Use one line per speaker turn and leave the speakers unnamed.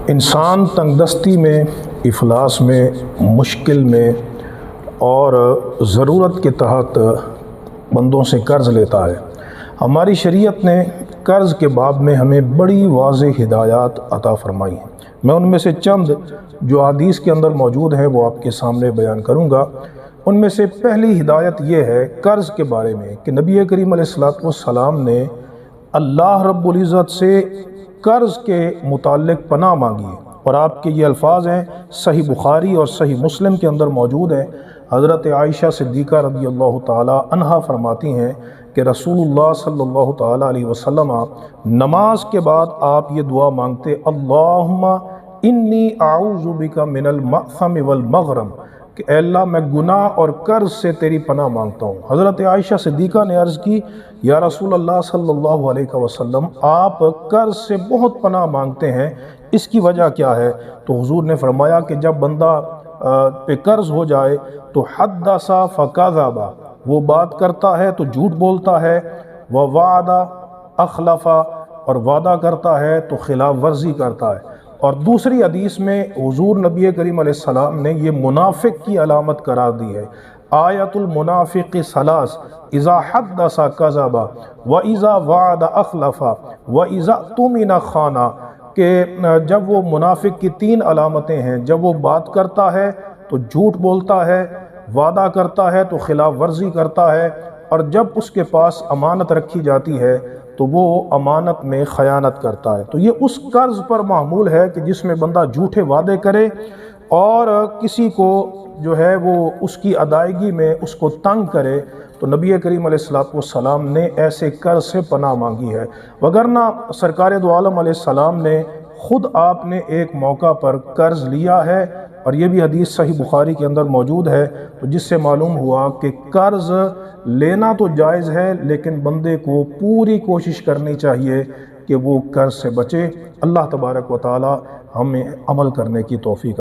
انسان تنگ دستی میں، افلاس میں، مشکل میں اور ضرورت کے تحت بندوں سے قرض لیتا ہے۔ ہماری شریعت نے قرض کے باب میں ہمیں بڑی واضح ہدایات عطا فرمائی ہیں۔ میں ان میں سے چند جو حدیث کے اندر موجود ہیں وہ آپ کے سامنے بیان کروں گا۔ ان میں سے پہلی ہدایت یہ ہے قرض کے بارے میں کہ نبی کریم علیہ السلام نے اللہ رب العزت سے قرض کے متعلق پناہ مانگی ہے، اور آپ کے یہ الفاظ ہیں، صحیح بخاری اور صحیح مسلم کے اندر موجود ہیں۔ حضرت عائشہ صدیقہ رضی اللہ تعالی عنہا فرماتی ہیں کہ رسول اللہ صلی اللہ تعالی علیہ وسلم نماز کے بعد آپ یہ دعا مانگتے، اللہم انی اعوذ بک من المأثم والمغرم، کہ اے اللہ میں گناہ اور قرض سے تیری پناہ مانگتا ہوں۔ حضرت عائشہ صدیقہ نے عرض کی، یا رسول اللہ صلی اللہ علیہ وسلم، آپ قرض سے بہت پناہ مانگتے ہیں، اس کی وجہ کیا ہے؟ تو حضور نے فرمایا کہ جب بندہ پہ قرض ہو جائے تو حدث فکذب، وہ بات کرتا ہے تو جھوٹ بولتا ہے، ووعد اخلف، اور وعدہ کرتا ہے تو خلاف ورزی کرتا ہے۔ اور دوسری حدیث میں حضور نبی کریم علیہ السلام نے یہ منافق کی علامت قرار دی ہے، آیت المنافق ثلاث، اذا حدث کذب واذا وعد اخلف واذا اؤتمن خان، کہ جب وہ منافق کی تین علامتیں ہیں، جب وہ بات کرتا ہے تو جھوٹ بولتا ہے، وعدہ کرتا ہے تو خلاف ورزی کرتا ہے، اور جب اس کے پاس امانت رکھی جاتی ہے تو وہ امانت میں خیانت کرتا ہے۔ تو یہ اس قرض پر معمول ہے کہ جس میں بندہ جھوٹے وعدے کرے اور کسی کو جو ہے وہ اس کی ادائیگی میں اس کو تنگ کرے، تو نبی کریم علیہ السلام نے ایسے قرض سے پناہ مانگی ہے۔ وگرنہ سرکار دو عالم علیہ السلام نے خود آپ نے ایک موقع پر قرض لیا ہے، اور یہ بھی حدیث صحیح بخاری کے اندر موجود ہے، تو جس سے معلوم ہوا کہ قرض لینا تو جائز ہے، لیکن بندے کو پوری کوشش کرنی چاہیے کہ وہ قرض سے بچے۔ اللہ تبارک و تعالی ہمیں عمل کرنے کی توفیق